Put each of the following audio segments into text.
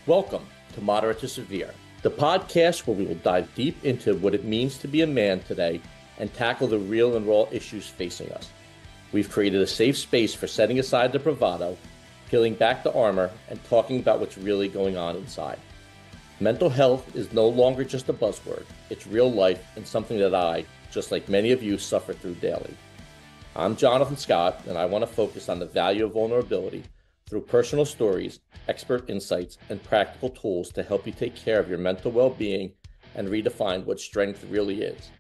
Welcome to Moderate to Severe, the podcast where we will dive deep into what it means to be a man today and tackle the real and raw issues facing us. We've created a safe space for setting aside the bravado, peeling back the armor, and talking about what's really going on inside. Mental health is no longer just a buzzword. It's real life and something that I, just like many of you, suffer through daily. I'm Jonathan Scott, and I want to focus on the value of vulnerability through personal stories, expert insights, and practical tools to help you take care of your mental well-being and redefine what strength really is.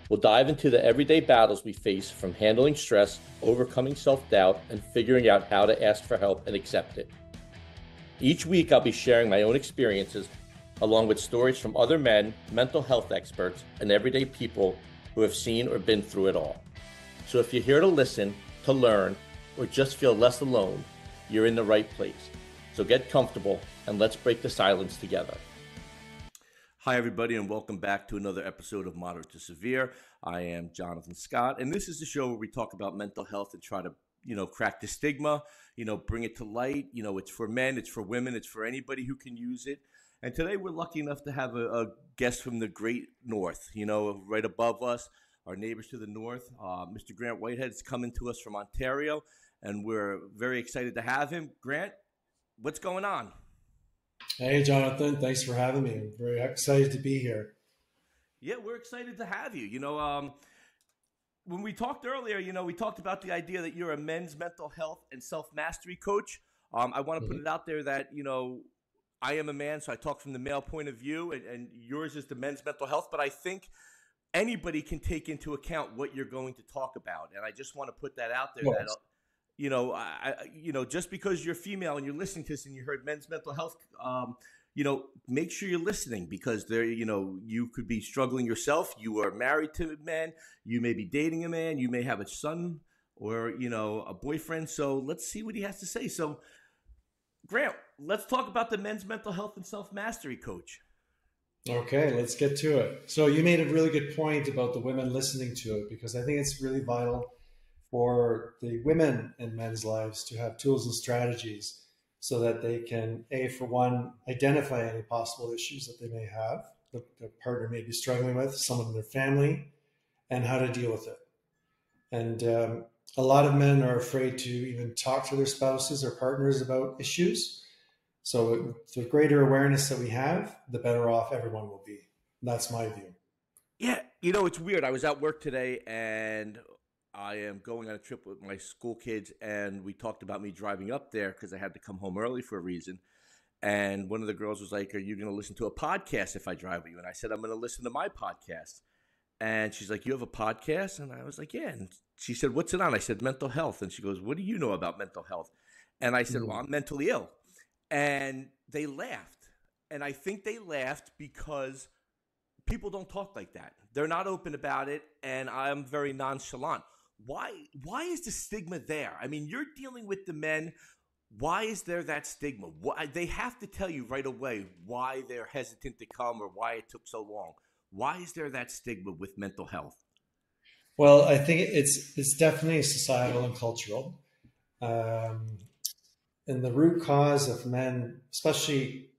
We'll dive into the everyday battles we face, from handling stress, overcoming self-doubt, and figuring out how to ask for help and accept it. Each week, I'll be sharing my own experiences, along with stories from other men, mental health experts, and everyday people who have seen or been through it all. So if you're here to listen, to learn, or just feel less alone, you're in the right place. So get comfortable and let's break the silence together. Hi, everybody, and welcome back to another episode of Moderate to Severe. I am Jonathan Scott, and this is the show where we talk about mental health and try to, crack the stigma, bring it to light. It's for men, it's for women, it's for anybody who can use it. And today we're lucky enough to have a guest from the great north, right above us, our neighbors to the north. Mr. Grant Whitehead is coming to us from Ontario, and we're very excited to have him. Grant, what's going on? Hey, Jonathan. Thanks for having me. I'm very excited to be here. Yeah, we're excited to have you. When we talked earlier, we talked about the idea that you're a men's mental health and self-mastery coach. I want to put it out there that, I am a man, so I talk from the male point of view, and yours is the men's mental health. But I think anybody can take into account what you're going to talk about. And I just want to put that out there that just because you're female and you're listening to this and you heard men's mental health, make sure you're listening, because there, you could be struggling yourself. You are married to a man. You may be dating a man. You may have a son or, a boyfriend. So let's see what he has to say. So, Grant, let's talk about the men's mental health and self-mastery coach. Okay, let's get to it. So you made a really good point about the women listening to it, because I think it's really vital for the women in men's lives to have tools and strategies so that they can, for one, identify any possible issues that they may have, the partner may be struggling with, someone in their family, and how to deal with it. And a lot of men are afraid to even talk to their spouses or partners about issues. So the greater awareness that we have, the better off everyone will be. That's my view. Yeah, it's weird. I was at work today, and I am going on a trip with my school kids, and we talked about me driving up there because I had to come home early for a reason. And one of the girls was like, "Are you going to listen to a podcast if I drive with you?" And I said, "I'm going to listen to my podcast." And she's like, "You have a podcast?" And I was like, "Yeah." And she said, "What's it on?" I said, "Mental health." And she goes, "What do you know about mental health?" And I said, "Well, I'm mentally ill." And they laughed. And I think they laughed because people don't talk like that. They're not open about it, and I'm very nonchalant. Why is the stigma there? I mean, you're dealing with the men. Why is there that stigma? They have to tell you right away why they're hesitant to come or why it took so long. Why is there that stigma with mental health? Well, I think it's definitely societal and cultural. And the root cause of men, especially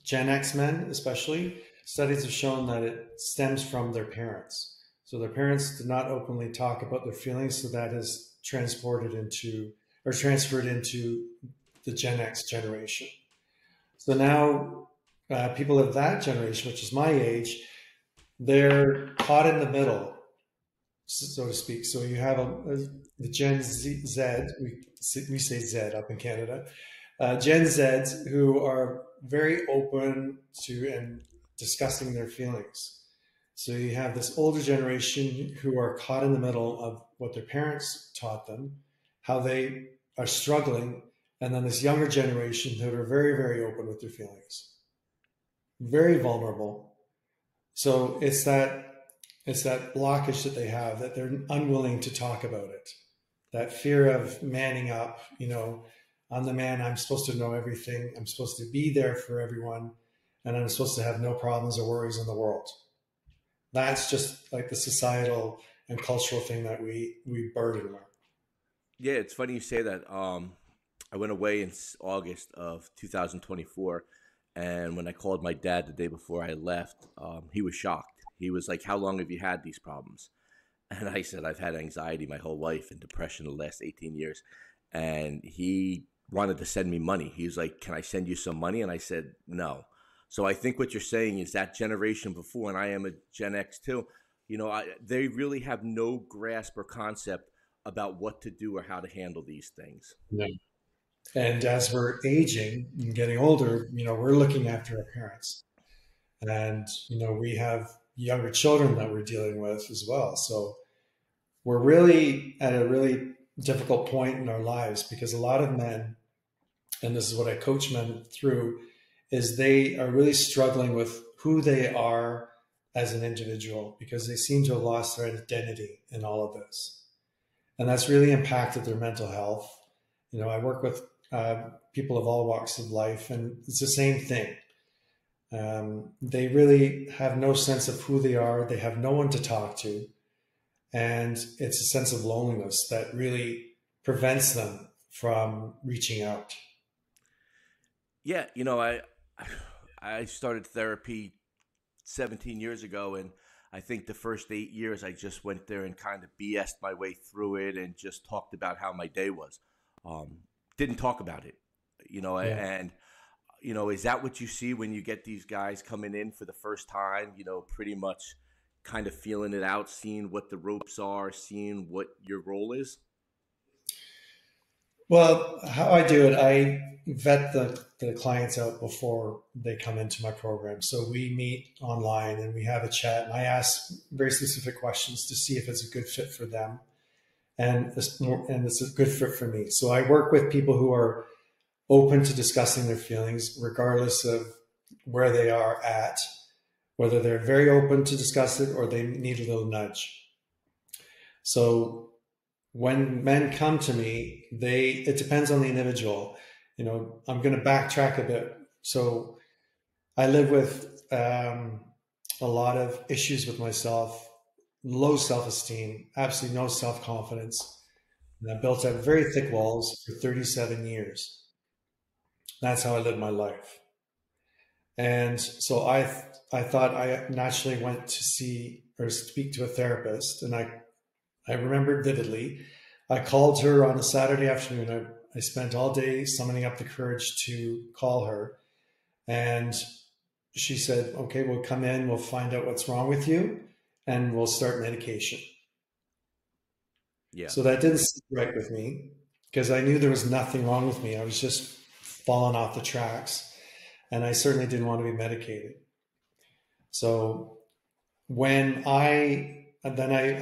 Gen X men, especially, studies have shown that it stems from their parents. So their parents did not openly talk about their feelings, so that is transferred into the Gen X generation. So now people of that generation, which is my age, they're caught in the middle, so to speak. So you have the Gen Z, we say Z up in Canada, Gen Zs who are very open to and discussing their feelings. So you have this older generation who are caught in the middle of what their parents taught them, how they are struggling, and then this younger generation that are very, very open with their feelings, very vulnerable. So it's that blockage that they have, that they're unwilling to talk about it, that fear of manning up. I'm the man, I'm supposed to know everything, I'm supposed to be there for everyone, and I'm supposed to have no problems or worries in the world. That's just like the societal and cultural thing that we burden with. Yeah, it's funny you say that. I went away in August of 2024, And when I called my dad the day before I left, he was shocked. He was like, "How long have you had these problems?" And I said, "I've had anxiety my whole life and depression the last 18 years." And he wanted to send me money. He was like, "Can I send you some money?" And I said, "No." So I think what you're saying is that generation before, and I am a Gen X too, they really have no grasp or concept about what to do or how to handle these things. No. And as we're aging and getting older, we're looking after our parents. And, we have younger children that we're dealing with as well. So we're really at a really difficult point in our lives because a lot of men, and this is what I coach men through, is they are really struggling with who they are as an individual because they seem to have lost their identity in all of this. And that's really impacted their mental health. I work with people of all walks of life, and it's the same thing. They really have no sense of who they are. They have no one to talk to. And it's a sense of loneliness that really prevents them from reaching out. Yeah, I started therapy 17 years ago, and I think the first 8 years I just went there and kind of BS'd my way through it and just talked about how my day was. Um, didn't talk about it, Yeah. and is that what you see when you get these guys coming in for the first time? Pretty much kind of feeling it out, seeing what the ropes are, seeing what your role is. Well, how I do it, I vet the clients out before they come into my program. So we meet online and we have a chat, and I ask very specific questions to see if it's a good fit for them and it's a good fit for me. So I work with people who are open to discussing their feelings, regardless of where they are at, whether they're very open to discuss it or they need a little nudge. So when men come to me, it depends on the individual. I'm going to backtrack a bit. So I live with a lot of issues with myself, low self-esteem, absolutely no self-confidence. And I built up very thick walls for 37 years. That's how I lived my life. And so I thought I naturally went to see or speak to a therapist. And I remembered vividly, I called her on a Saturday afternoon. I spent all day summoning up the courage to call her. And she said, "Okay, we'll come in, we'll find out what's wrong with you, and we'll start medication." Yeah. So that didn't sit right with me because I knew there was nothing wrong with me. I was just falling off the tracks, and I certainly didn't want to be medicated. So I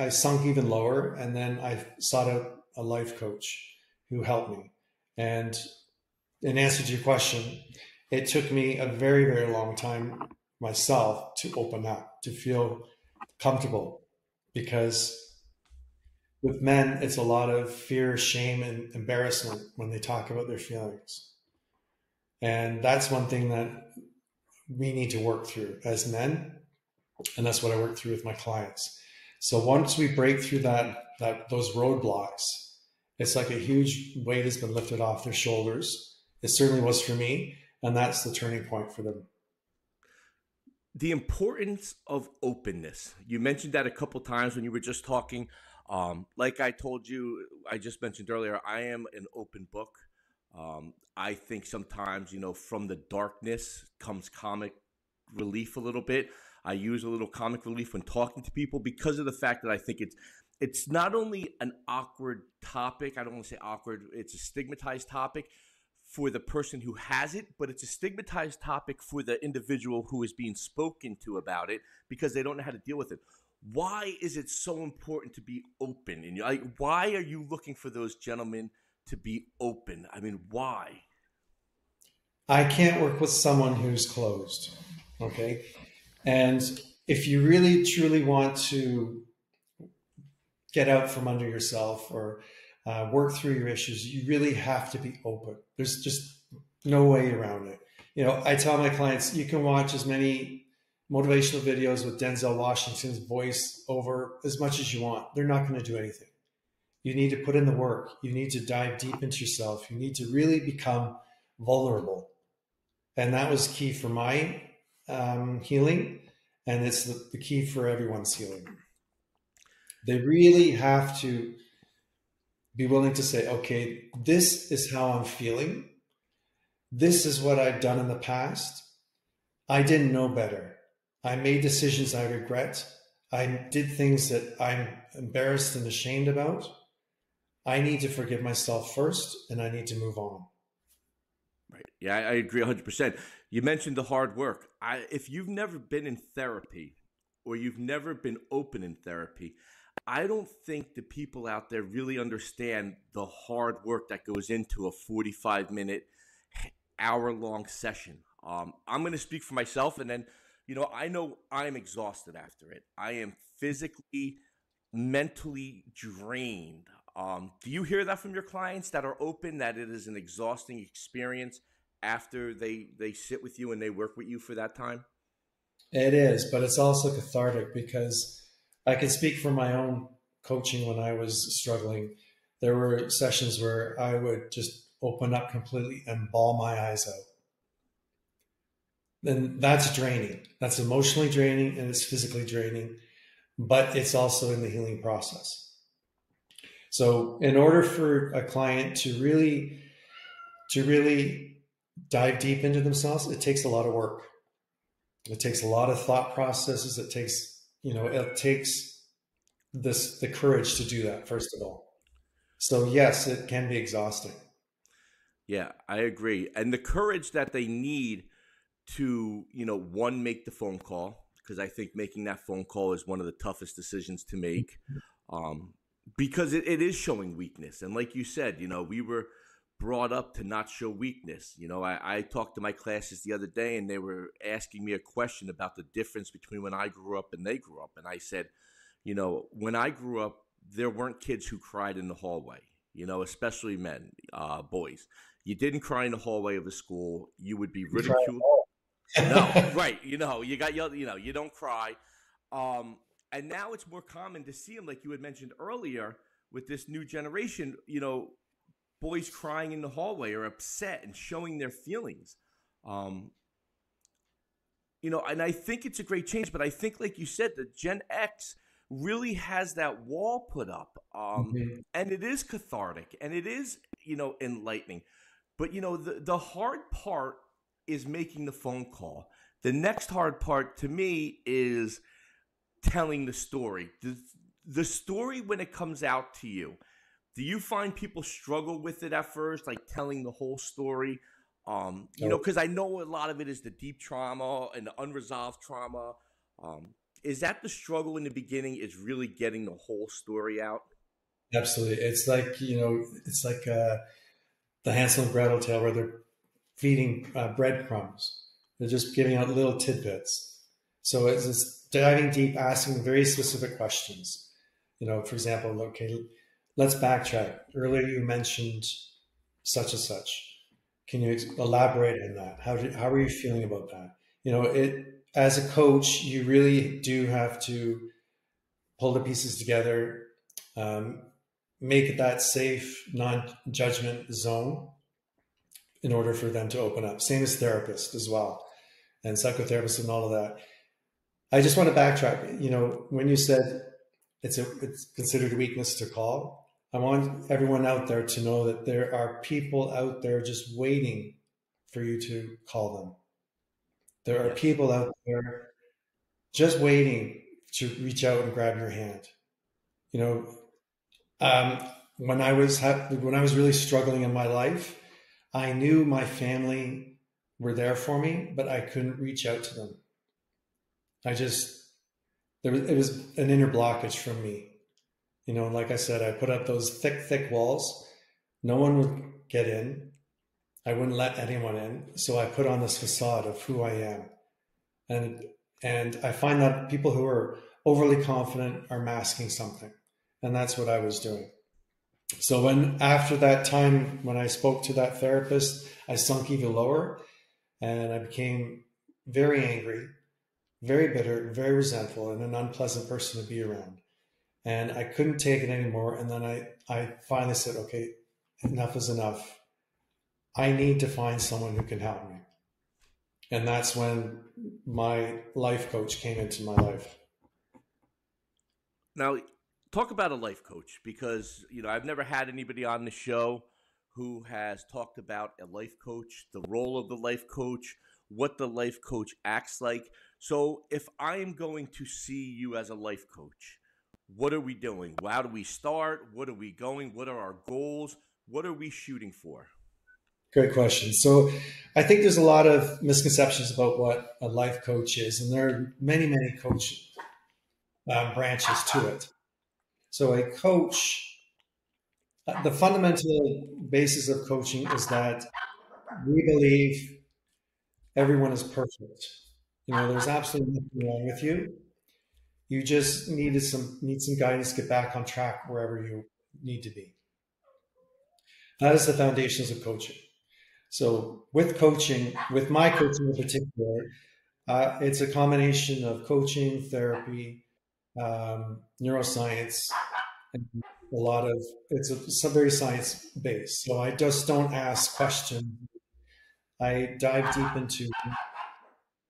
sunk even lower, and then I sought out a life coach who helped me. And in answer to your question, it took me a very, very long time myself to open up, to feel comfortable, because with men, it's a lot of fear, shame, and embarrassment when they talk about their feelings. And that's one thing that we need to work through as men. And that's what I work through with my clients. So once we break through those roadblocks, it's like a huge weight has been lifted off their shoulders. It certainly was for me. And that's the turning point for them. The importance of openness. You mentioned that a couple times when you were just talking. Like I told you, I just mentioned earlier, I am an open book. I think sometimes, from the darkness comes comic relief a little bit. I use a little comic relief when talking to people because of the fact that I think it's not only an awkward topic. I don't want to say awkward. It's a stigmatized topic for the person who has it, but it's a stigmatized topic for the individual who is being spoken to about it because they don't know how to deal with it. Why is it so important to be open? And why are you looking for those gentlemen to be open? I mean, why? I can't work with someone who's closed. Okay. And if you really truly want to get out from under yourself or work through your issues, you really have to be open. There's just no way around it. I tell my clients, you can watch as many motivational videos with Denzel Washington's voice over as much as you want. They're not going to do anything. You need to put in the work. You need to dive deep into yourself. You need to really become vulnerable. And that was key for my healing. And it's the key for everyone's healing. They really have to be willing to say, okay, this is how I'm feeling. This is what I've done in the past. I didn't know better. I made decisions I regret. I did things that I'm embarrassed and ashamed about. I need to forgive myself first, and I need to move on. Right. Yeah, I agree 100%. You mentioned the hard work. If you've never been in therapy or you've never been open in therapy, I don't think the people out there really understand the hard work that goes into a 45-minute, hour-long session. I'm going to speak for myself, and then, I know I'm exhausted after it. I am physically, mentally drained. Do you hear that from your clients that are open, that it is an exhausting experience after they sit with you and they work with you for that time? It is, but it's also cathartic because I can speak from my own coaching when I was struggling. There were sessions where I would just open up completely and bawl my eyes out. And that's draining. That's emotionally draining and it's physically draining, but it's also in the healing process. So in order for a client to really dive deep into themselves, it takes a lot of work. It takes a lot of thought processes. It takes the courage to do that, first of all. So yes, it can be exhausting. Yeah, I agree. And the courage that they need to, one, make the phone call, because I think making that phone call is one of the toughest decisions to make, because it is showing weakness. And like you said, we were brought up to not show weakness. I talked to my classes the other day and they were asking me a question about the difference between when I grew up and they grew up. And I said, when I grew up, there weren't kids who cried in the hallway, especially men, boys. You didn't cry in the hallway of the school. You would be ridiculed. No, right. You got yelled, you don't cry. And now it's more common to see them, like you had mentioned earlier, with this new generation, boys crying in the hallway or upset and showing their feelings. And I think it's a great change, but I think, like you said, the Gen X really has that wall put up. Mhm. And it is cathartic and it is, enlightening. But, the hard part is making the phone call. The next hard part to me is telling the story. The story, when it comes out to you, do you find people struggle with it at first, like telling the whole story? Because I know a lot of it is the deep trauma and the unresolved trauma. Is that the struggle in the beginning, is really getting the whole story out? Absolutely. It's like the Hansel and Gretel tale where they're feeding breadcrumbs. They're just giving out little tidbits. So it's just diving deep, asking very specific questions. For example, okay, let's backtrack. Earlier you mentioned such and such. Can you elaborate on that? How are you feeling about that? As a coach, you really do have to pull the pieces together, um, make it that safe, non-judgment zone in order for them to open up. Same as therapists as well, and psychotherapists and all of that. I just want to backtrack. When you said it's considered a weakness to call, I want everyone out there to know that there are people out there just waiting for you to call them. There are Yes. people out there just waiting to reach out and grab your hand. You know, um, when I was really struggling in my life, I knew my family were there for me, but I couldn't reach out to them. I just it was an inner blockage from me. Like I said, I put up those thick, thick walls. No one would get in. I wouldn't let anyone in. So I put on this facade of who I am. And I find that people who are overly confident are masking something. And that's what I was doing. So after that time when I spoke to that therapist, I sunk even lower and I became very angry, very bitter, very resentful, and an unpleasant person to be around. And I couldn't take it anymore. And then I finally said, okay, enough is enough. I need to find someone who can help me. And that's when my life coach came into my life. Now, talk about a life coach because, I've never had anybody on the show who has talked about a life coach, the role of the life coach, what the life coach acts like. So, if I am going to see you as a life coach, what are we doing? How do we start? What are we going? What are our goals? What are we shooting for? Great question. So I think there's a lot of misconceptions about what a life coach is, and there are many, many coach branches to it. So a coach, the fundamental basis of coaching is that we believe everyone is perfect. There's absolutely nothing wrong with you. You just need some guidance to get back on track wherever you need to be. That is the foundations of coaching. So with coaching, with my coaching in particular, it's a combination of coaching, therapy, neuroscience, and a lot of some very science based. So I just don't ask questions. I dive deep into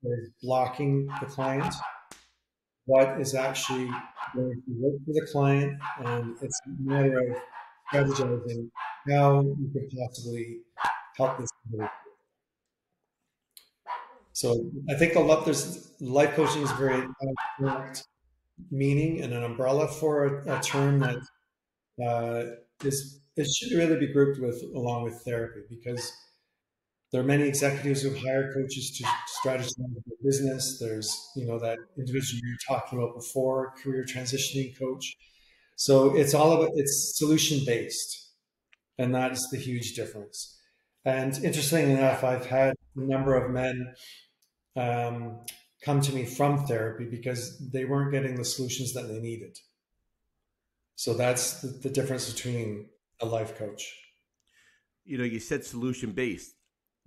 what is blocking the client, what is actually going to work for the client, and it's a matter of strategizing how you could possibly help this individual. So I think there's life coaching is very abstract meaning and an umbrella for a term that is it should really be grouped with along with therapy because there are many executives who hire coaches to strategize their business. There's that individual you were talking about before, career transitioning coach. So it's solution based, and that is the huge difference. And interestingly enough, I've had a number of men um, come to me from therapy because they weren't getting the solutions that they needed. So that's the difference between a life coach. You said solution based.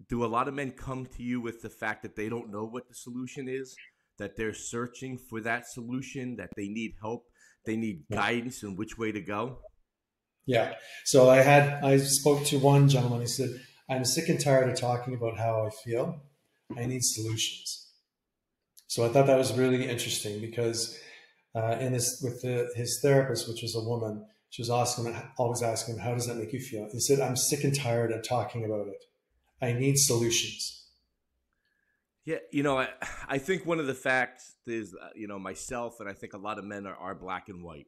Do a lot of men come to you with the fact that they don't know what the solution is, that they're searching for that solution, that they need help, they need Yeah. guidance in which way to go? Yeah. So I spoke to one gentleman. He said, "I'm sick and tired of talking about how I feel. I need solutions." So I thought that was really interesting because in his therapist, which was a woman, she was always asking him, "How does that make you feel?" He said, "I'm sick and tired of talking about it. I need solutions." Yeah, I think one of the facts is, myself and I think a lot of men are black and white.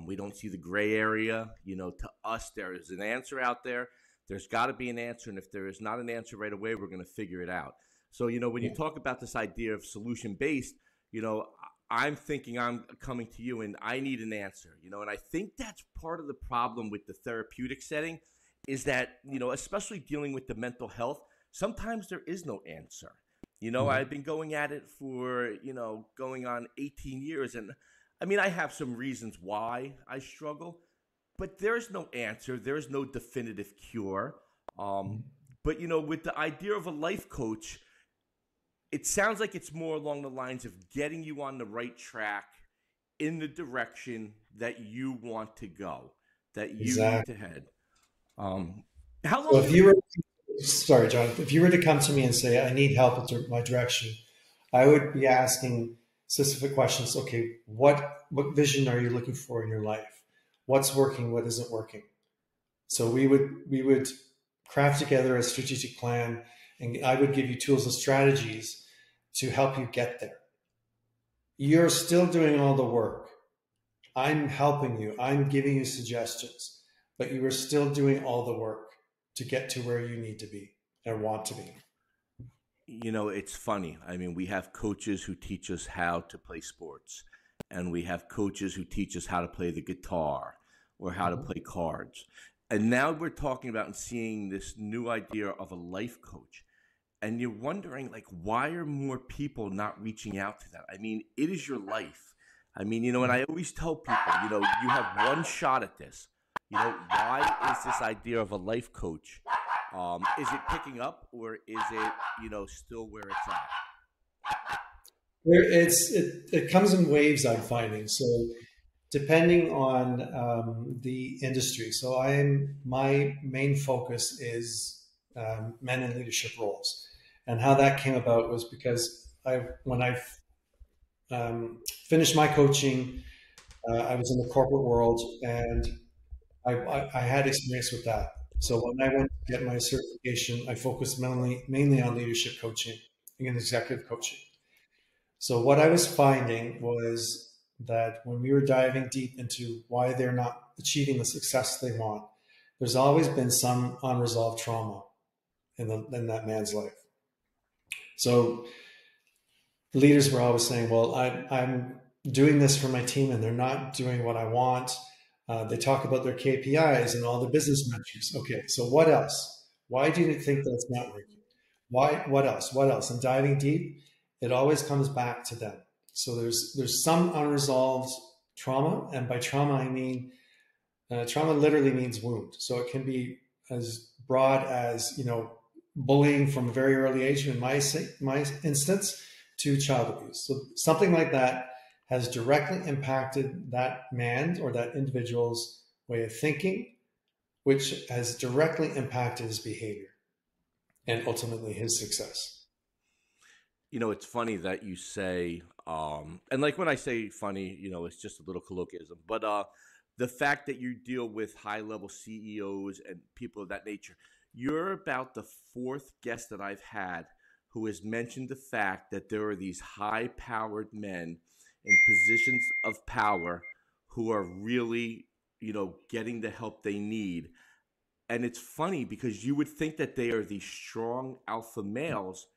We don't see the gray area. To us, there is an answer out there. There's got to be an answer. And if there is not an answer right away, we're going to figure it out. So, when you Yeah. talk about this idea of solution based, you know, I'm thinking I'm coming to you and I need an answer, and I think that's part of the problem with the therapeutic setting is that, especially dealing with the mental health, sometimes there is no answer. Mhm. I've been going at it for, going on 18 years. And I mean, I have some reasons why I struggle, but there's no answer. There's no definitive cure. Um, but, with the idea of a life coach, it sounds like it's more along the lines of getting you on the right track in the direction that you want to go, that you need to Exactly. head. How So long if have you you been? were, sorry, John, if you were to come to me and say, "I need help with my direction," I would be asking specific questions. Okay, what vision are you looking for in your life? What's working? What isn't working? So we would craft together a strategic plan, and I would give you tools and strategies to help you get there. You're still doing all the work. I'm helping you. I'm giving you suggestions, but you are still doing all the work to get to where you need to be and want to be. It's funny. I mean, we have coaches who teach us how to play sports, and we have coaches who teach us how to play the guitar or how to Mhm. play cards. And now we're talking about and seeing this new idea of a life coach. And you're wondering, like, why are more people not reaching out to that? I mean, it is your life. I mean, and I always tell people, you have one shot at this. Why is this idea of a life coach? Is it picking up or is it, still where it's at? It comes in waves. I'm finding so depending on the industry. So my main focus is men in leadership roles, And how that came about was because when I finished my coaching, I was in the corporate world, and I had experience with that. So when I went to get my certification, I focused mainly on leadership coaching and executive coaching. So what I was finding was that when we were diving deep into why they're not achieving the success they want, there's always been some unresolved trauma in that man's life. So leaders were always saying, well, I'm doing this for my team and they're not doing what I want. They talk about their KPIs and all the business metrics. Okay, so what else? Why do you think that's not working? Why? What else? What else? And diving deep, it always comes back to them. So there's some unresolved trauma, and by trauma I mean trauma literally means wound. So it can be as broad as bullying from a very early age, in my instance, to child abuse. So something like that has directly impacted that man or that individual's way of thinking, which has directly impacted his behavior and ultimately his success. It's funny that you say, and like when I say funny, it's just a little colloquialism, but the fact that you deal with high level CEOs and people of that nature, you're about the fourth guest that I've had who has mentioned the fact that there are these high powered men in positions of power who are really, getting the help they need. And it's funny because you would think that they are these strong alpha males,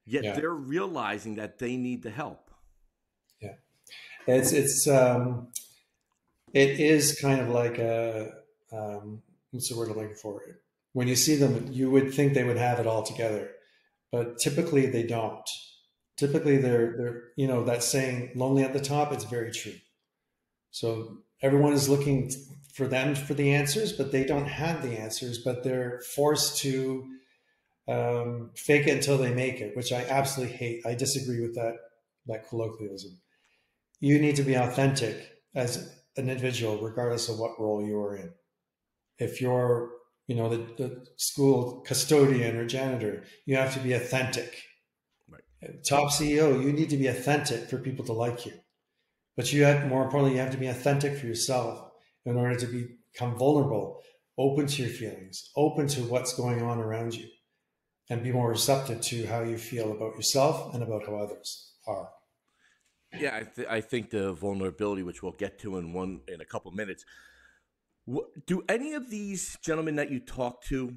yet Yeah, they're realizing that they need the help. yeah. It is kind of like what's the word I'm looking for? When you see them, you would think they would have it all together, but typically they don't. Typically they're that saying "lonely at the top." It's very true. So everyone is looking for them for the answers, but they don't have the answers. But they're forced to fake it until they make it, which I absolutely hate. I disagree with that colloquialism. You need to be authentic as an individual, regardless of what role you are in. If you're, the school custodian or janitor, you have to be authentic. Right. Top CEO, you need to be authentic for people to like you. But more importantly, you have to be authentic for yourself in order to become vulnerable, open to your feelings, open to what's going on around you, and be more receptive to how you feel about yourself and about how others are. Yeah, I think the vulnerability, which we'll get to in a couple minutes. Do any of these gentlemen that you talk to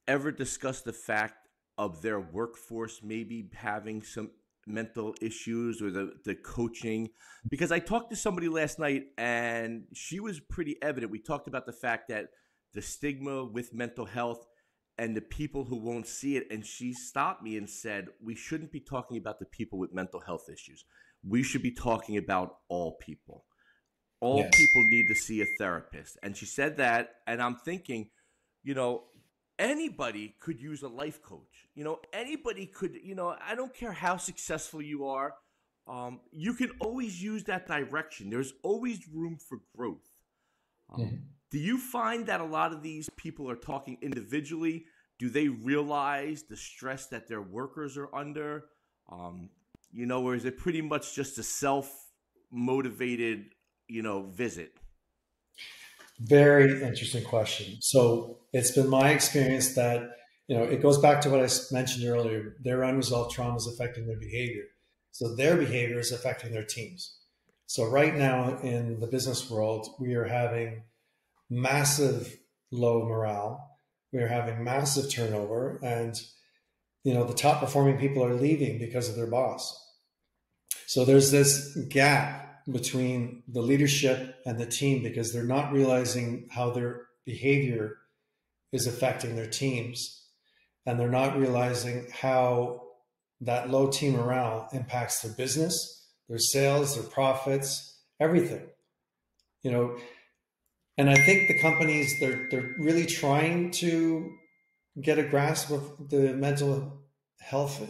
ever discuss the fact of their workforce maybe having some mental issues, or the coaching? Because I talked to somebody last night and she was pretty evident. We talked about the fact that the stigma with mental health and the people who won't see it. And she stopped me and said, we shouldn't be talking about the people with mental health issues. We should be talking about all people. All Yes. people need to see a therapist. And she said that, and I'm thinking, you know, anybody could use a life coach. Anybody could, I don't care how successful you are. You can always use that direction. There's always room for growth. Do you find that a lot of these people are talking individually? Do they realize the stress that their workers are under? Or is it pretty much just a self-motivated, visit? Very interesting question. So it's been my experience that, it goes back to what I mentioned earlier. Their unresolved trauma is affecting their behavior. So their behavior is affecting their teams. So right now in the business world, we are having massive low morale. We are having massive turnover, and the top performing people are leaving because of their boss. So there's this gap between the leadership and the team because they're not realizing how their behavior is affecting their teams, and they're not realizing how that low team morale impacts their business, their sales, their profits, everything. And I think the companies they're really trying to get a grasp of the mental health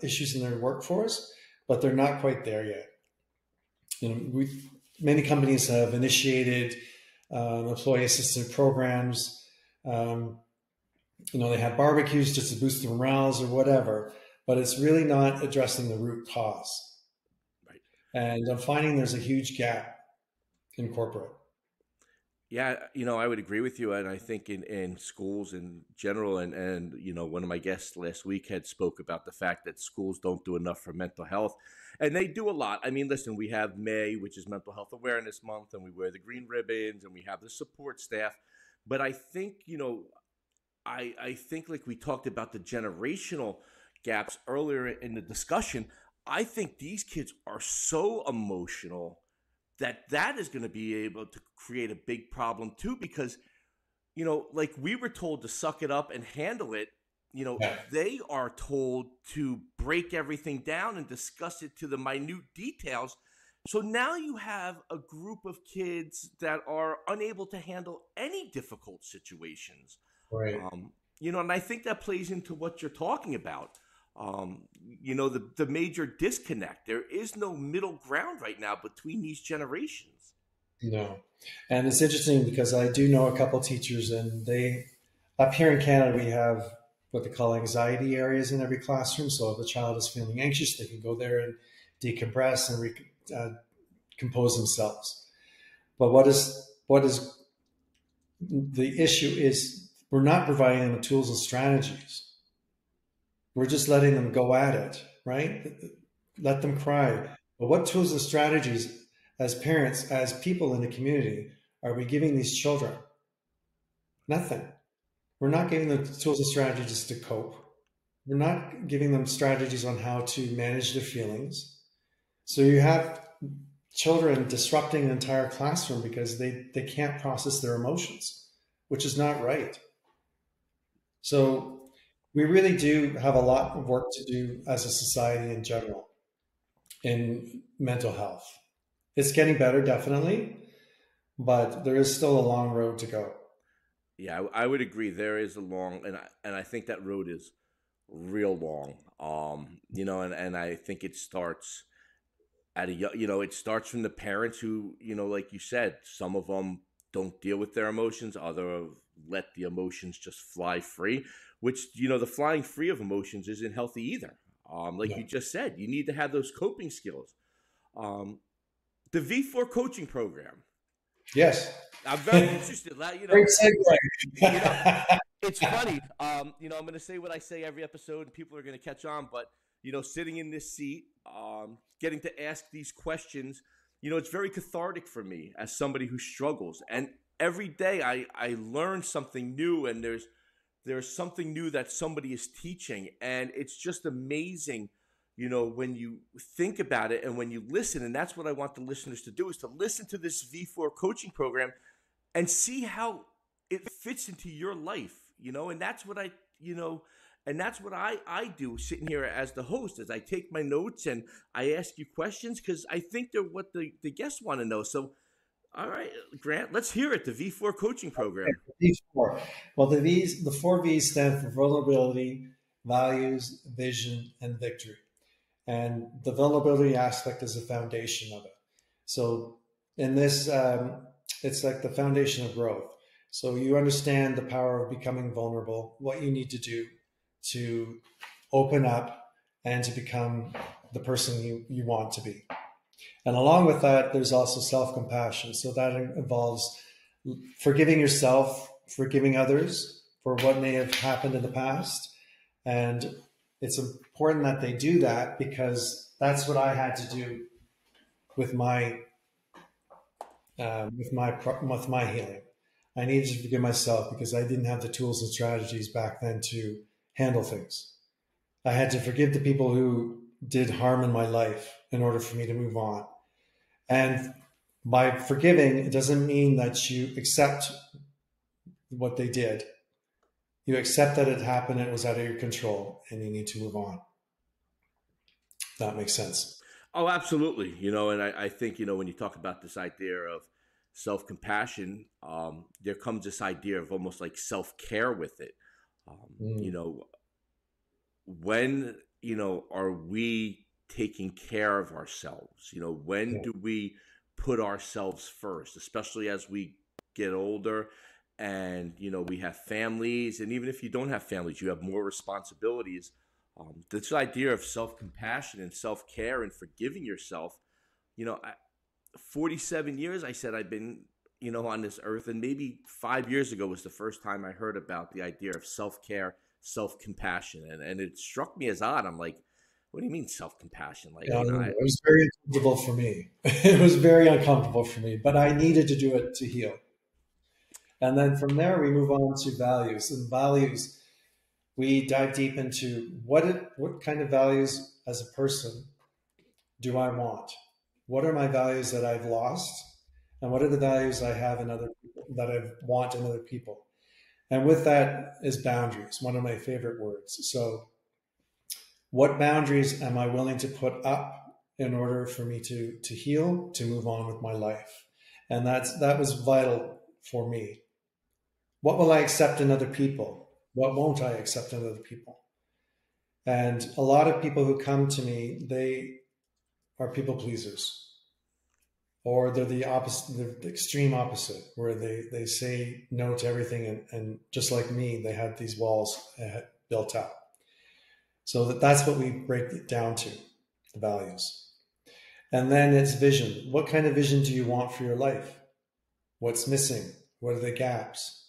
issues in their workforce, but they're not quite there yet. Many companies have initiated employee assistance programs, They have barbecues just to boost their morales or whatever, but it's really not addressing the root cause. Right. And I'm finding there's a huge gap in corporate. Yeah, I would agree with you, and I think in schools in general, and one of my guests last week had spoke about the fact that schools don't do enough for mental health, and they do a lot. I mean, listen, we have May, which is Mental Health Awareness Month, and we wear the green ribbons, and we have the support staff, but I think I think like we talked about the generational gaps earlier in the discussion. I think these kids are so emotional that is going to be able to create a big problem too, because like we were told to suck it up and handle it. Yeah. They are told to break everything down and discuss it to the minute details. So now you have a group of kids that are unable to handle any difficult situations. Right. And I think that plays into what you're talking about. The major disconnect. There is no middle ground right now between these generations. And it's interesting because I do know a couple teachers, and they, up here in Canada, we have what they call anxiety areas in every classroom. So if a child is feeling anxious, they can go there and decompress and compose themselves. But what is the issue is we're not providing them with tools and strategies. We're just letting them go at it, right? Let them cry. But what tools and strategies, as parents, as people in the community, are we giving these children? Nothing. We're not giving them tools and strategies to cope. We're not giving them strategies on how to manage their feelings. So you have children disrupting an entire classroom because they can't process their emotions, which is not right. So we really do have a lot of work to do as a society in general in mental health. It's getting better, definitely, but there is still a long road to go. Yeah, I would agree. There is a long, and I think that road is real long. And I think it starts at it starts from the parents who, like you said, some of them don't deal with their emotions, other let the emotions just fly free, which, the flying free of emotions isn't healthy either. Like you No. just said, you need to have those coping skills. Um, the V4 coaching program. Yes. I'm very interested. Great You know, segue. it's funny. I'm going to say what I say every episode, and people are going to catch on. But sitting in this seat, getting to ask these questions, it's very cathartic for me as somebody who struggles. And every day, I learn something new, and there's something new that somebody is teaching, and it's just amazing. When you think about it and when you listen, and that's what I want the listeners to do is to listen to this V4 coaching program and see how it fits into your life, and that's what I do sitting here as the host, as I take my notes and I ask you questions because I think they're what the guests want to know. So, all right, Grant, let's hear it. The V4 coaching program. V4. Well, the four V's stand for vulnerability, values, vision, and victory. And the vulnerability aspect is the foundation of it. So in this, it's like the foundation of growth. So you understand the power of becoming vulnerable, what you need to do to open up and to become the person you want to be. And along with that, there's also self compassion. So that involves forgiving yourself, forgiving others for what may have happened in the past. And it's important that they do that because that's what I had to do with my healing. I needed to forgive myself because I didn't have the tools and strategies back then to handle things. I had to forgive the people who did harm in my life in order for me to move on. And by forgiving, it doesn't mean that you accept what they did. You accept that it happened, it was out of your control, and you need to move on. That makes sense. Oh, absolutely. And I think, when you talk about this idea of self compassion, there comes this idea of almost like self care with it. Mm, When, are we taking care of ourselves? When yeah. do we put ourselves first, especially as we get older? and we have families, and even if you don't have families, you have more responsibilities. This idea of self-compassion and self-care and forgiving yourself, 47 years I said I've been on this earth, and maybe 5 years ago was the first time I heard about the idea of self-care, self-compassion, and it struck me as odd. I'm like, what do you mean self-compassion? Like, It was very uncomfortable for me. It was very uncomfortable for me, but I needed to do it to heal. And then from there, we move on to values. And values, we dive deep into what kind of values as a person do I want? What are my values that I've lost? And what are the values I have in other people that I want in other people? And with that is boundaries, one of my favorite words. So, what boundaries am I willing to put up in order for me to heal, to move on with my life? And that was vital for me. What will I accept in other people? What won't I accept in other people? And a lot of people who come to me, they are people pleasers, or they're the opposite, they're the extreme opposite, where they say no to everything, and just like me, they had these walls built up. So that's what we break it down to, the values. And then it's vision. What kind of vision do you want for your life? What's missing? What are the gaps?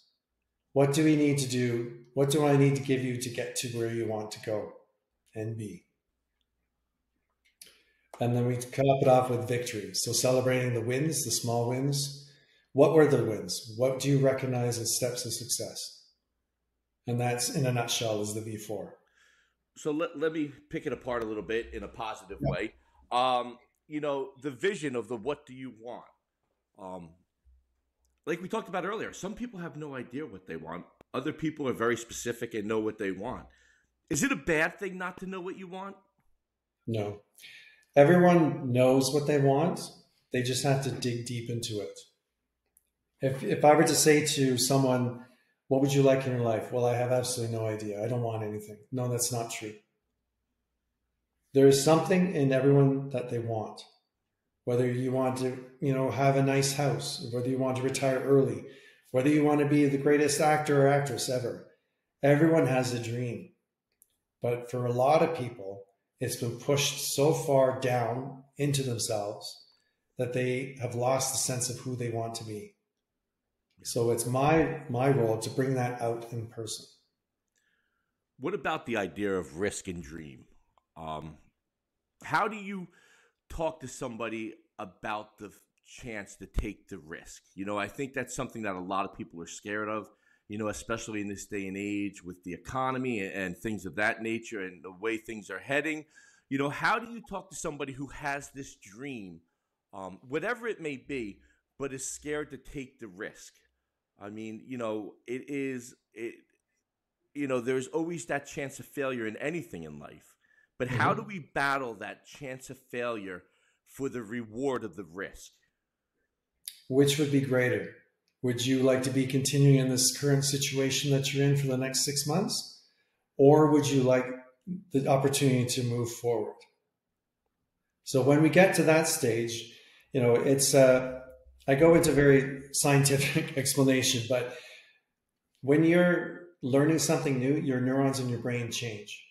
What do we need to do? What do I need to give you to get to where you want to go and be? And then we cap it off with victory. So celebrating the wins, the small wins. What were the wins? What do you recognize as steps of success? And that's, in a nutshell, is the V4. So let me pick it apart a little bit in a positive Yeah. way. The vision of the what do you want? Um, like we talked about earlier, some people have no idea what they want. Other people are very specific and know what they want. Is it a bad thing not to know what you want? No. Everyone knows what they want. They just have to dig deep into it. If I were to say to someone, what would you like in your life? Well, I have absolutely no idea. I don't want anything. No, that's not true. There is something in everyone that they want. Whether you want to, have a nice house, whether you want to retire early, whether you want to be the greatest actor or actress ever. Everyone has a dream. But for a lot of people, it's been pushed so far down into themselves that they have lost the sense of who they want to be. So it's my role to bring that out in person. What about the idea of risk and dream? Um, how do you talk to somebody about the chance to take the risk? I think that's something that a lot of people are scared of, especially in this day and age with the economy and things of that nature and the way things are heading. How do you talk to somebody who has this dream, whatever it may be, but is scared to take the risk? I mean, there's always that chance of failure in anything in life. But how do Mhm. we battle that chance of failure for the reward of the risk? Which would be greater? Would you like to be continuing in this current situation that you're in for the next 6 months? Or would you like the opportunity to move forward? So when we get to that stage, it's I go into very scientific explanation, but when you're learning something new, your neurons in your brain change.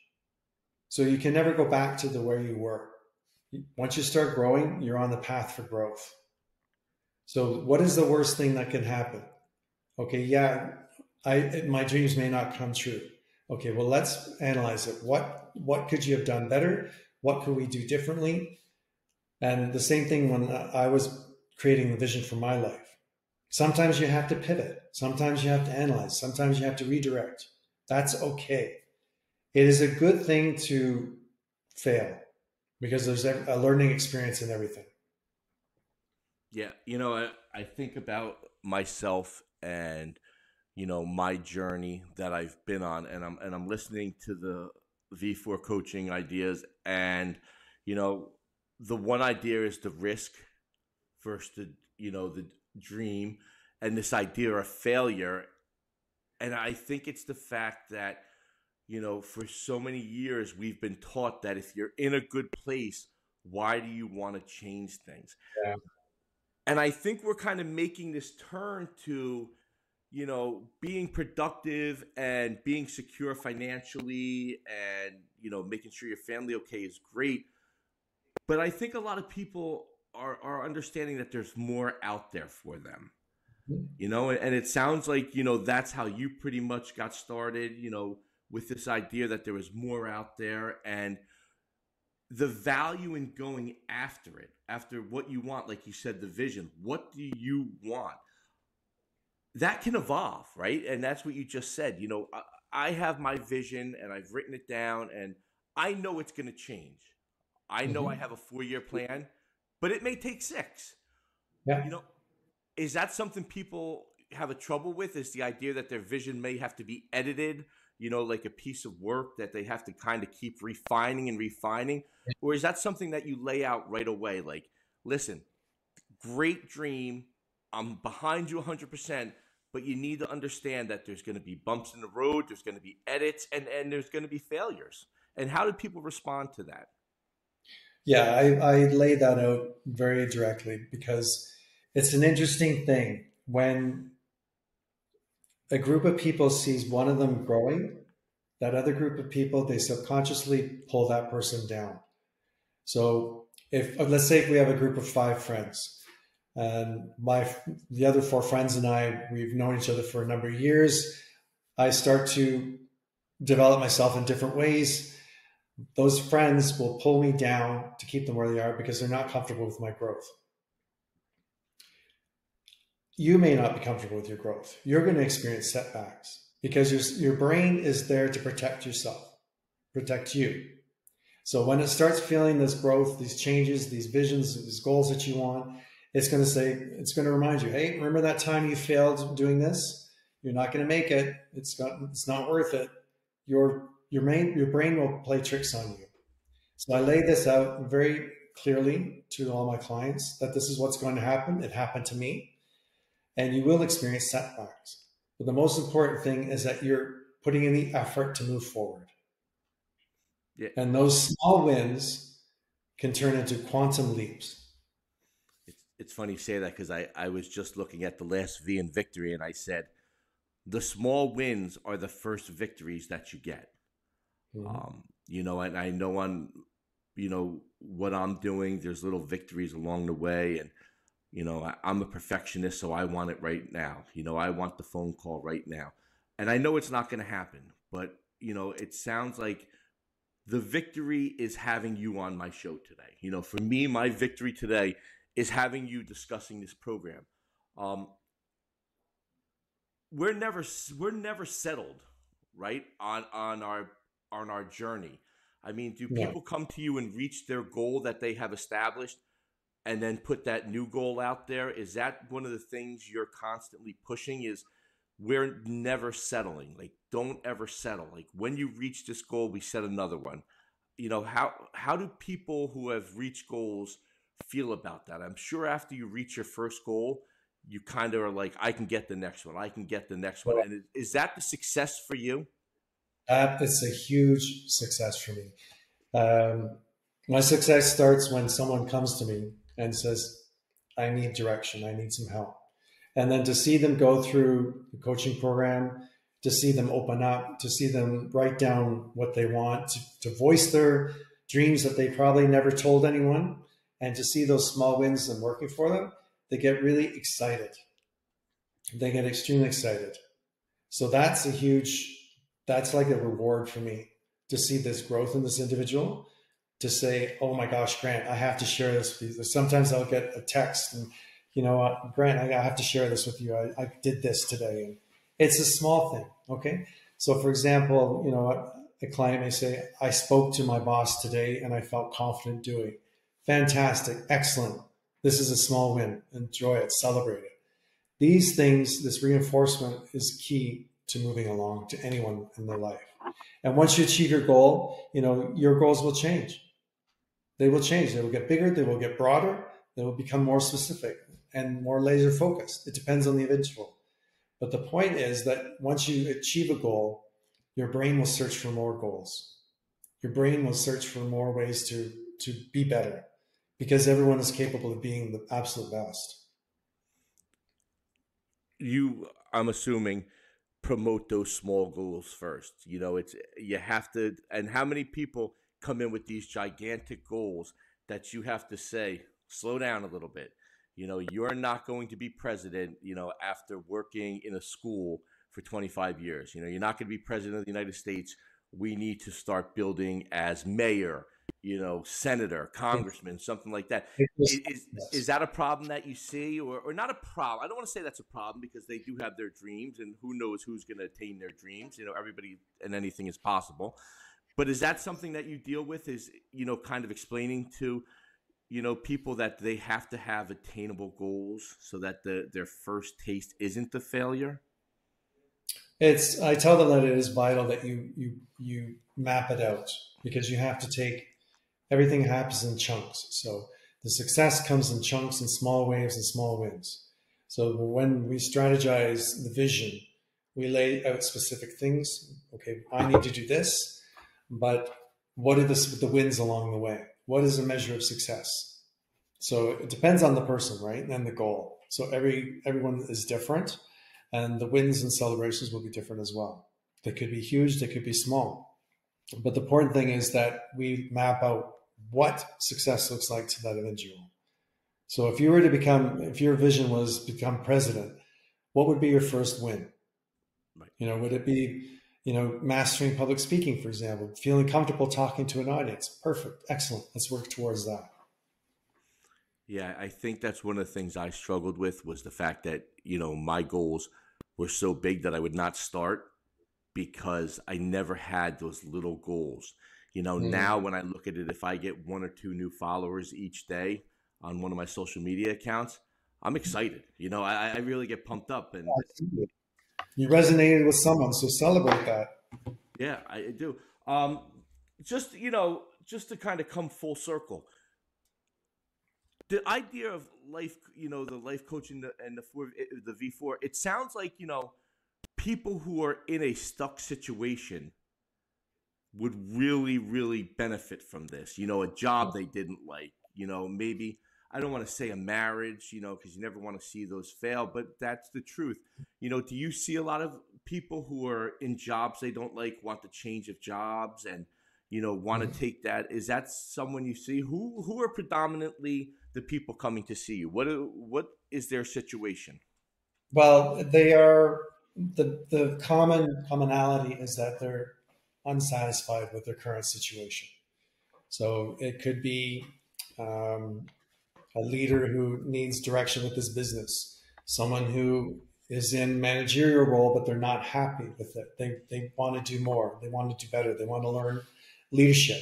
So you can never go back to the where you were. Once you start growing, you're on the path for growth. So what is the worst thing that can happen? Okay, yeah, my dreams may not come true. Okay, well, let's analyze it. What could you have done better? What could we do differently? And the same thing when I was creating the vision for my life. Sometimes you have to pivot. Sometimes you have to analyze. Sometimes you have to redirect. That's okay. It is a good thing to fail because there's a learning experience in everything. Yeah, I think about myself and my journey that I've been on, and I'm listening to the V4 coaching ideas, and you know the one idea is the risk versus the dream, and this idea of failure, and I think it's the fact that for so many years we've been taught that if you're in a good place, why do you want to change things? Yeah. And I think we're kind of making this turn to being productive and being secure financially and, making sure your family okay is great. But I think a lot of people are understanding that there's more out there for them, and it sounds like, that's how you pretty much got started, with this idea that there was more out there and the value in going after it, after what you want, like you said, the vision. What do you want? That can evolve, right? And that's what you just said. I have my vision and I've written it down and I know it's going to change. I know I Mm-hmm. have a 4-year plan, but it may take 6. Yeah. You know, is that something people have a trouble with? Is the idea that their vision may have to be edited, like a piece of work that they have to kind of keep refining and refining? Or is that something that you lay out right away? Like, listen, great dream. I'm behind you 100%, but you need to understand that there's going to be bumps in the road, there's going to be edits, and there's going to be failures. And how do people respond to that? Yeah, I lay that out very directly because it's an interesting thing when a group of people sees one of them growing, that other group of people, they subconsciously pull that person down. So if let's say if we have a group of 5 friends, and the other 4 friends and I, we've known each other for a number of years. I start to develop myself in different ways. Those friends will pull me down to keep them where they are because they're not comfortable with my growth. You may not be comfortable with your growth. You're going to experience setbacks because your brain is there to protect yourself, protect you. So when it starts feeling this growth, these changes, these visions, these goals that you want, it's going to remind you, hey, remember that time you failed doing this? You're not going to make it. It's not worth it. Your brain will play tricks on you. So I lay this out very clearly to all my clients that this is what's going to happen. It happened to me, and you will experience setbacks. But the most important thing is that you're putting in the effort to move forward. Yeah, And those small wins can turn into quantum leaps. it's funny you say that because I was just looking at the last V in victory and I said, the small wins are the first victories that you get. Mhm. And I know on, what I'm doing, there's little victories along the way. And, I'm a perfectionist, so I want it right now. I want the phone call right now. And I know it's not going to happen, but, it sounds like the victory is having you on my show today. For me, my victory today is having you discussing this program. Um, we're never settled, right, on our journey. I mean, do Yeah. people come to you and reach their goal that they have established and then put that new goal out there? Is that one of the things you're constantly pushing? Is we're never settling. Like, don't ever settle. Like, when you reach this goal, we set another one. How do people who have reached goals feel about that? I'm sure after you reach your first goal, you kind of are like, I can get the next one. I can get the next one. Well, And is that the success for you? that is a huge success for me. My success starts when someone comes to me and says, I need direction, I need some help. And then to see them go through the coaching program, to see them open up, to see them write down what they want, to voice their dreams that they probably never told anyone, and to see those small wins and working for them, they get really excited. They get extremely excited. So that's like a reward for me to see this growth in this individual, to say, oh my gosh, Grant, I have to share this with you. Sometimes I'll get a text and, Grant, I have to share this with you. I did this today. And it's a small thing. Okay. So for example, a client may say, I spoke to my boss today and I felt confident doing. Fantastic. Excellent. This is a small win. Enjoy it. Celebrate it. These things, this reinforcement is key to moving along to anyone in their life. And once you achieve your goal, your goals will change. They will change. They will get bigger. They will get broader. They will become more specific and more laser focused. It depends on the individual. But the point is that once you achieve a goal, your brain will search for more goals. Your brain will search for more ways to be better because everyone is capable of being the absolute best. You I'm assuming, promote those small goals first. You know, it's you have to. And how many people come in with these gigantic goals that you have to say, slow down a little bit. You know, you're not going to be president, you know, after working in a school for 25 years. You know, you're not going to be president of the United States. We need to start building as mayor, you know, senator, congressman, something like that. It just, Is yes. that a problem that you see, or not a problem? I don't want to say that's a problem because they do have their dreams, and who knows who's going to attain their dreams. You know, everybody and anything is possible. But is that something that you deal with? Is, you know, kind of explaining to, you know, people that they have to have attainable goals so that their first taste isn't the failure? It's, I tell them that it is vital that you map it out, because you have to take, everything happens in chunks. So the success comes in chunks and small waves and small wins. So when we strategize the vision, we lay out specific things. Okay, I need to do this, but what are the wins along the way? What is a measure of success? So it depends on the person, right? And the goal. So everyone is different, and the wins and celebrations will be different as well. They could be huge, they could be small. But the important thing is that we map out what success looks like to that individual. So if you were to become, if your vision was become president, what would be your first win? Right. You know, would it be, you know, mastering public speaking, for example, feeling comfortable talking to an audience? Perfect, excellent. Let's work towards that. Yeah, I think that's one of the things I struggled with was the fact that, you know, my goals were so big that I would not start because I never had those little goals. You know, now Mm. when I look at it, if I get one or two new followers each day on one of my social media accounts, I'm excited. You know, I really get pumped up. And You resonated with someone, so celebrate that. yeah, I do. Um, just, you know, just to kind of come full circle, the idea of life, you know, the life coaching and the V4, it sounds like, you know, people who are in a stuck situation would really, really benefit from this. You know, a job they didn't like, you know, maybe, I don't want to say a marriage, you know, because you never want to see those fail, but that's the truth. You know, do you see a lot of people who are in jobs they don't like, want the change of jobs and, you know, want to take that? Is that someone you see? Who are predominantly the people coming to see you? What is their situation? Well, they are, the commonality is that they're unsatisfied with their current situation. So it could be um, a leader who needs direction with his business, someone who is in managerial role but they're not happy with it. They want to do more. They want to do better. They want to learn leadership.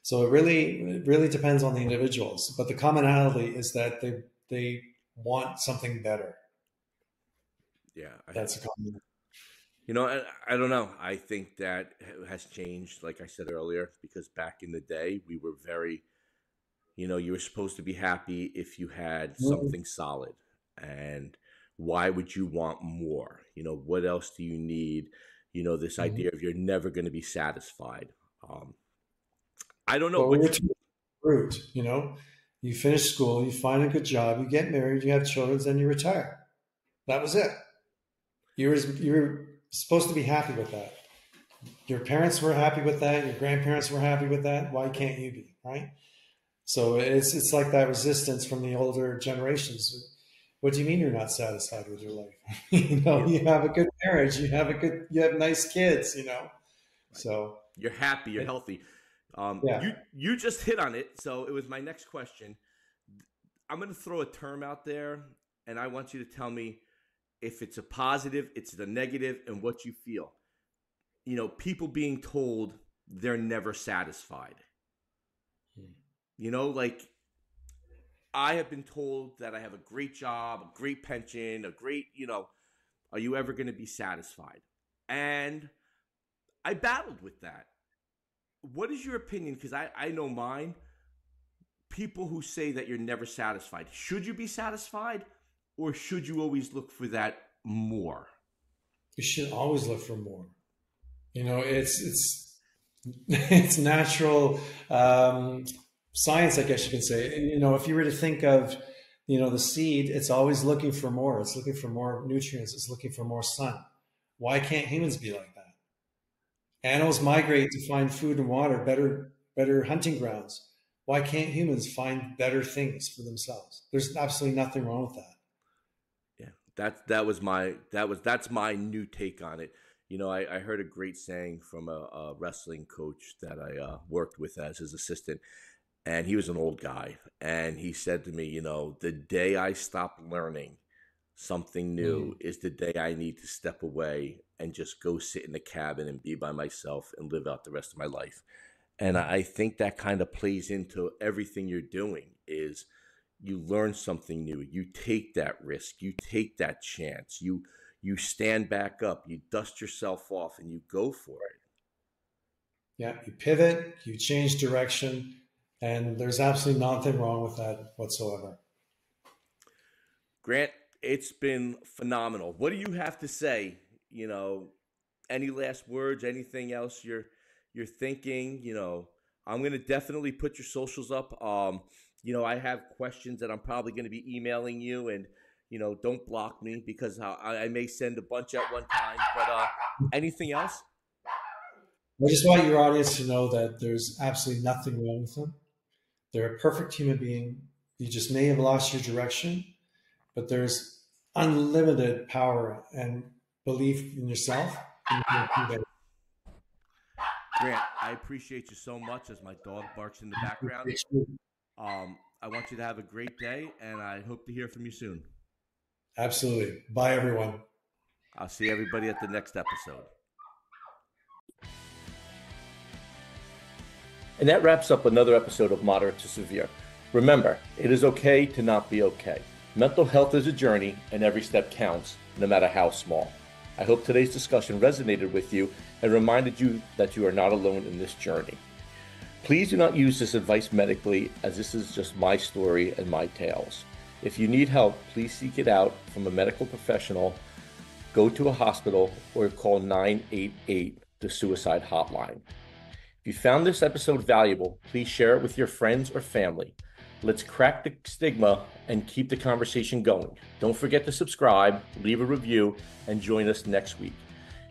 So it really depends on the individuals. But the commonality is that they want something better. Yeah, That's a common. you know, I don't know. I think that has changed, like I said earlier, because back in the day, we were very, you know, you were supposed to be happy if you had Mhm. something solid. And why would you want more? You know, what else do you need? You know, this Mhm. idea of you're never going to be satisfied. Um, I don't know Well, we what were you, too root, you know. You finish school, you find a good job, you get married, you have children, then you retire. That was it. You were supposed to be happy with that. Your parents were happy with that. Your grandparents were happy with that. Why can't you be, right? So it's like that resistance from the older generations. What do you mean you're not satisfied with your life? You know, yeah, you have a good marriage, you have nice kids, you know. right. So You're happy, you're it, healthy. yeah, You just hit on it. So it was my next question. I'm going to throw a term out there, and I want you to tell me if it's a positive, it's the negative, and what you feel. You know, people being told they're never satisfied. You know, like I have been told that I have a great job, a great pension, a great, you know, are you ever going to be satisfied? And I battled with that. What is your opinion? Because I know mine. People who say that you're never satisfied, should you be satisfied or should you always look for that more? you should always look for more. You know, it's it's natural science, I guess you can say. You know, if you were to think of the seed, it's always looking for more. It's looking for more nutrients. It's looking for more sun. Why can't humans be like that? Animals migrate to find food and water, better hunting grounds. Why can't humans find better things for themselves? There's absolutely nothing wrong with that. Yeah, that's my new take on it. I heard a great saying from a wrestling coach that I worked with as his assistant, and he was an old guy, and he said to me, the day I stop learning something new Mm. is the day I need to step away and just go sit in the cabin and be by myself and live out the rest of my life. And I think that kind of plays into everything you're doing is you learn something new, you take that risk, you take that chance, you stand back up, you dust yourself off, and you go for it. Yeah, you pivot, you change direction, and there's absolutely nothing wrong with that whatsoever. Grant, it's been phenomenal. What do you have to say? You know, any last words? Anything else you're thinking? I'm gonna definitely put your socials up. I have questions that I'm probably gonna be emailing you, and don't block me because I may send a bunch at one time. But anything else? I just want your audience to know that there's absolutely nothing wrong with them. They're a perfect human being. You just may have lost your direction, but there's unlimited power and belief in yourself. Grant, I appreciate you so much as my dog barks in the background. I want you to have a great day, and I hope to hear from you soon. Absolutely. Bye, everyone. I'll see everybody at the next episode. And that wraps up another episode of Moderate to Severe. Remember, it is okay to not be okay. Mental health is a journey, and every step counts, no matter how small. I hope today's discussion resonated with you and reminded you that you are not alone in this journey. Please do not use this advice medically, as this is just my story and my tales. If you need help, please seek it out from a medical professional, go to a hospital, or call 988, the suicide hotline. If you found this episode valuable, please share it with your friends or family. Let's crack the stigma and keep the conversation going. Don't forget to subscribe, leave a review, and join us next week.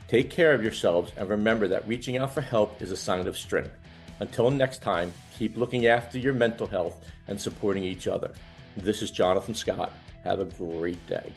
Take care of yourselves, and remember that reaching out for help is a sign of strength. Until next time, keep looking after your mental health and supporting each other. This is Jonathan Scott. Have a great day.